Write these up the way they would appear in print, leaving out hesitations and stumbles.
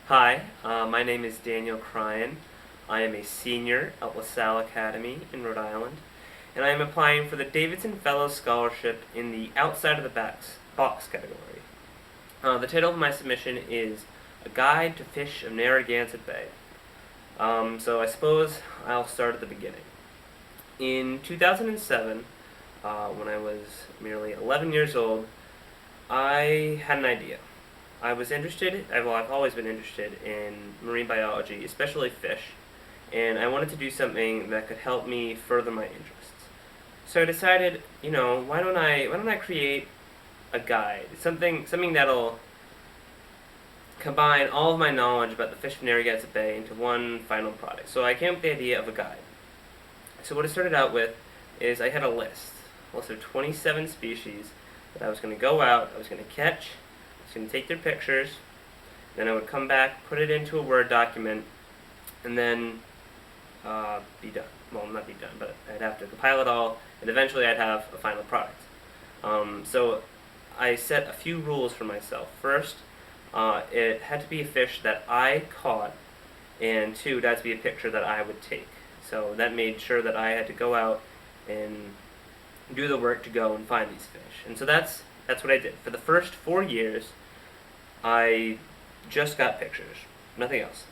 Hi, my name is Daniel Cryan. I am a senior at LaSalle Academy in Rhode Island, and I am applying for the Davidson Fellows Scholarship in the Outside of the Box category. The title of my submission is A Guide to Fish of Narragansett Bay. So I suppose I'll start at the beginning. In 2007, when I was merely 11 years old, I had an idea. I've always been interested in marine biology, especially fish, and I wanted to do something that could help me further my interests. So I decided, why don't I create a guide, something that'll combine all of my knowledge about the fish of Narragansett Bay into one final product. So I came up with the idea of a guide. So what I started out with is I had a list of 27 species that I was going to go out, I was going to catch, I was going to take their pictures, then I would come back, put it into a Word document, and then be done. Well, not be done, but I'd have to compile it all, and eventually I'd have a final product. So I set a few rules for myself. First, it had to be a fish that I caught, and two, it had to be a picture that I would take. So that made sure that I had to go out and do the work to go and find these fish. And so that's what I did. For the first 4 years, I just got pictures, nothing else.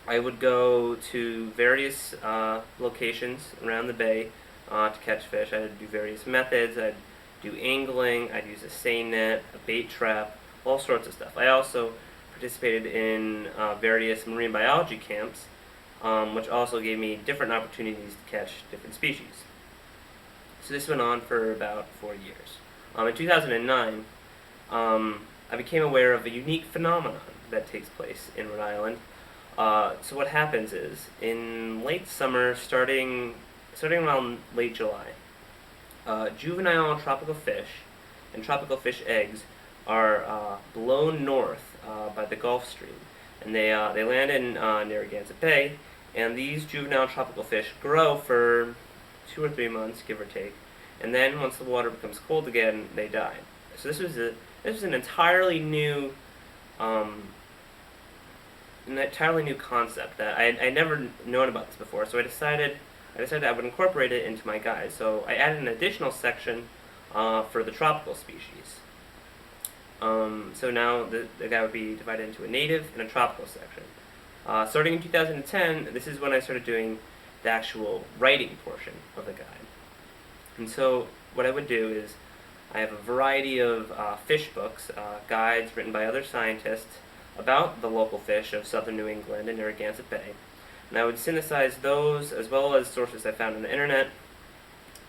I would go to various locations around the bay to catch fish. I'd do various methods. I'd do angling, I'd use a seine net, a bait trap, all sorts of stuff. I also participated in various marine biology camps, which also gave me different opportunities to catch different species. So this went on for about 4 years. In 2009, I became aware of a unique phenomenon that takes place in Rhode Island. So what happens is, in late summer, starting around late July, juvenile tropical fish and tropical fish eggs are blown north by the Gulf Stream, and they land in Narragansett Bay, and these juvenile tropical fish grow for 2 or 3 months, give or take, and then once the water becomes cold again, they die. So this was an entirely new concept that I never known about this before. So I decided I would incorporate it into my guide. So I added an additional section for the tropical species. So now the guide would be divided into a native and a tropical section. Starting in 2010, this is when I started doing the actual writing portion of the guide. And so what I would do is I have a variety of fish books, guides written by other scientists about the local fish of southern New England and Narragansett Bay. And I would synthesize those as well as sources I found on the internet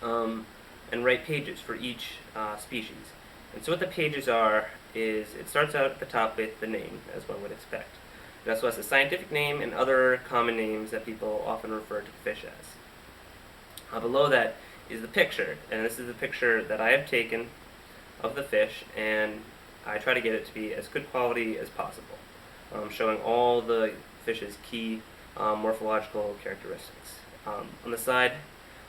and write pages for each species. And so what the pages are is it starts out at the top with the name, as one would expect. It also has a scientific name and other common names that people often refer to the fish as. Below that is the picture, and this is the picture that I have taken of the fish, and I try to get it to be as good quality as possible, showing all the fish's key morphological characteristics. On the side,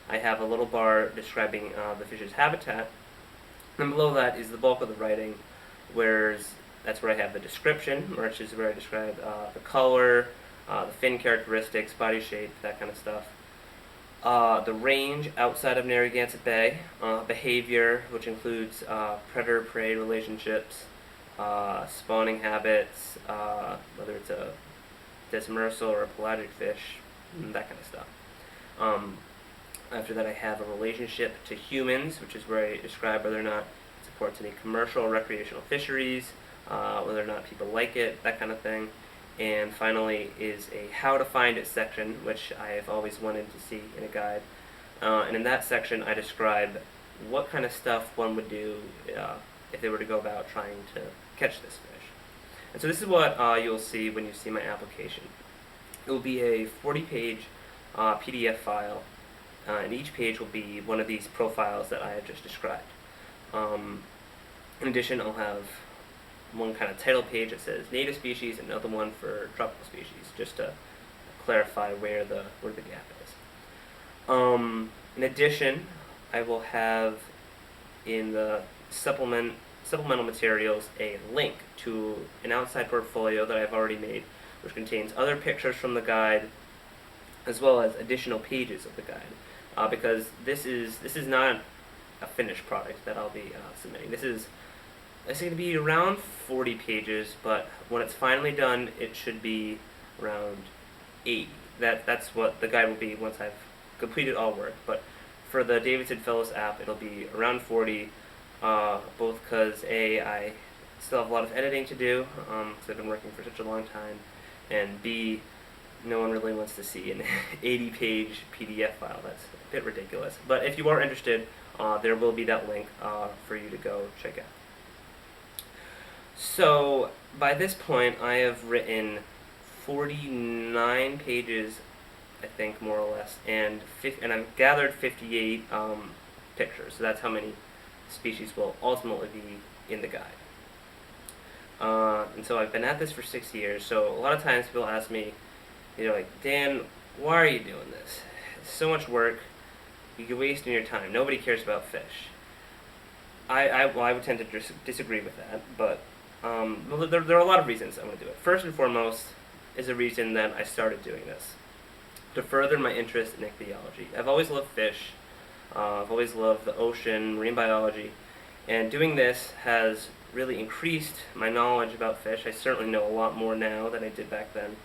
I have a little bar describing the fish's habitat, and below that is the bulk of the writing, that's where I have the description, which is where I describe the color, the fin characteristics, body shape, that kind of stuff. The range outside of Narragansett Bay, behavior, which includes predator-prey relationships, spawning habits, whether it's a demersal or a pelagic fish, that kind of stuff. After that, I have a relationship to humans, which is where I describe whether or not it supports any commercial or recreational fisheries, whether or not people like it, that kind of thing. And finally is a how to find it section, which I have always wanted to see in a guide. And in that section, I describe what kind of stuff one would do if they were to go about trying to catch this fish. And so this is what you'll see when you see my application. It will be a 40-page PDF file, and each page will be one of these profiles that I have just described. In addition, I'll have one kind of title page that says native species and another one for tropical species, just to clarify where the gap is. In addition, I will have in the supplement supplemental materials a link to an outside portfolio that I've already made, which contains other pictures from the guide, as well as additional pages of the guide. Because this is not a finished product that I'll be submitting. This is going to be around 40 pages, but when it's finally done, it should be around 80. That's what the guide will be once I've completed all work. But for the Davidson Fellows app, it'll be around 40, both because I still have a lot of editing to do, because I've been working for such a long time, and B, no one really wants to see an 80-page PDF file. That's a bit ridiculous. But if you are interested, there will be that link for you to go check out. So by this point, I have written 49 pages, I think, more or less, and I've gathered 58 pictures. So that's how many species will ultimately be in the guide. And so I've been at this for 6 years. So a lot of times people ask me, like, Dan, why are you doing this? It's so much work. You're wasting your time. Nobody cares about fish. I would tend to disagree with that, but there are a lot of reasons I want to do it. First and foremost is a reason that I started doing this, to further my interest in ichthyology. I've always loved fish. I've always loved the ocean, marine biology, and doing this has really increased my knowledge about fish. I certainly know a lot more now than I did back then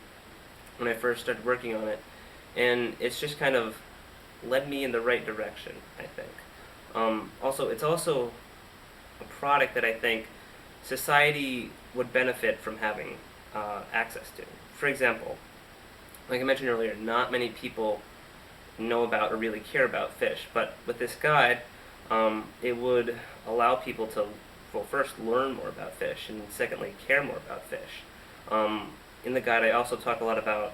when I first started working on it, and it's just kind of led me in the right direction, I think. It's also a product that I think society would benefit from having access to. For example, like I mentioned earlier, not many people know about or really care about fish, but with this guide, it would allow people to, well, first learn more about fish, and secondly, care more about fish. In the guide, I also talk a lot about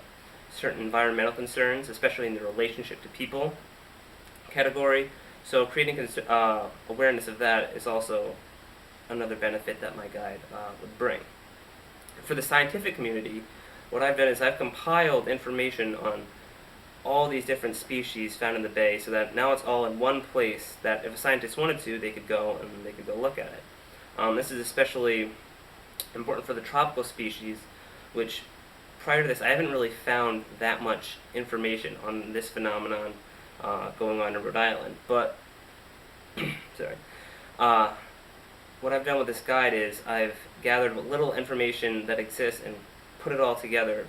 certain environmental concerns, especially in the relationship to people category. So creating awareness of that is also another benefit that my guide would bring. For the scientific community, what I've done is I've compiled information on all these different species found in the bay, so that now it's all in one place that if a scientist wanted to, they could go and they could go look at it. This is especially important for the tropical species, which prior to this I haven't really found that much information on this phenomenon going on in Rhode Island. But what I've done with this guide is I've gathered what little information that exists and put it all together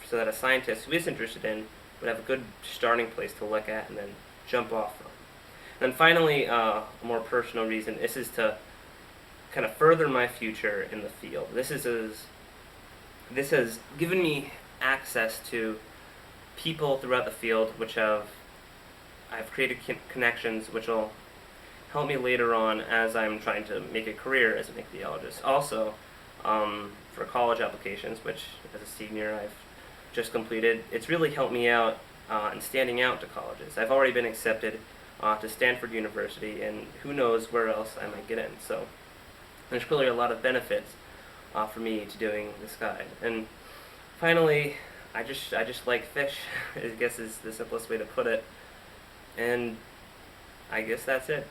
so that a scientist who is interested in would have a good starting place to look at and then jump off from. And then finally, a more personal reason, this is to kind of further my future in the field. This has given me access to people throughout the field, which I've created connections which will help me later on as I'm trying to make a career as an ichthyologist. Also, for college applications, which as a senior I've just completed, it's really helped me out in standing out to colleges. I've already been accepted to Stanford University, and who knows where else I might get in. So there's clearly a lot of benefits for me to doing this guide. And finally, I just like fish, I guess is the simplest way to put it. And I guess that's it.